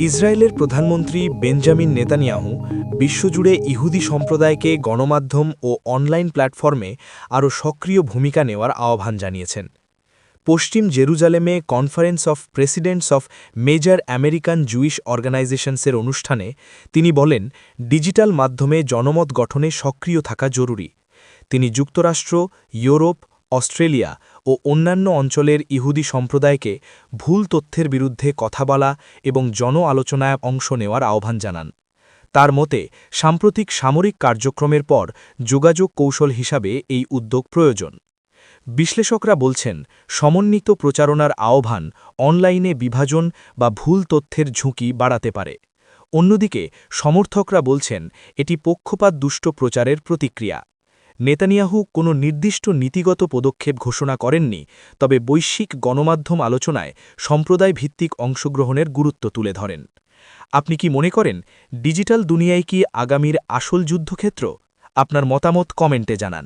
ইসরায়েলের প্রধানমন্ত্রী Benjamin Netanyahu বিশ্বজুড়ে ইহুদি সম্প্রদায়কে গণমাধ্যম ও অনলাইন প্ল্যাটফর্মে আরও সক্রিয় ভূমিকা নেওয়ার আহ্বান জানিয়েছেন। পশ্চিম জেরুজালেমে conference of presidents of major American Jewish অর্গানাইজেশনসের অনুষ্ঠানে তিনি বলেন, ডিজিটাল মাধ্যমে জনমত গঠনে সক্রিয় থাকা জরুরি। তিনি যুক্তরাষ্ট্র, ইউরোপ, অস্ট্রেলিয়া ও অন্যান্য অঞ্চলের ইহুদি সম্প্রদায়কে ভুল তথ্যের বিরুদ্ধে কথা বলা এবং আলোচনায় অংশ নেওয়ার আহ্বান জানান। তার মতে, সাম্প্রতিক সামরিক কার্যক্রমের পর যোগাযোগ কৌশল হিসাবে এই উদ্যোগ প্রয়োজন। বিশ্লেষকরা বলছেন, সমন্বিত প্রচারণার আহ্বান অনলাইনে বিভাজন বা ভুল তথ্যের ঝুঁকি বাড়াতে পারে। অন্যদিকে সমর্থকরা বলছেন, এটি পক্ষপাতদুষ্ট প্রচারের প্রতিক্রিয়া। নেতানিয়াহু কোনো নির্দিষ্ট নীতিগত পদক্ষেপ ঘোষণা করেননি, তবে বৈশ্বিক গণমাধ্যম আলোচনায় সম্প্রদায় ভিত্তিক অংশগ্রহণের গুরুত্ব তুলে ধরেন। আপনি কি মনে করেন, ডিজিটাল দুনিয়ায় কি আগামীর আসল যুদ্ধক্ষেত্র? আপনার মতামত কমেন্টে জানান।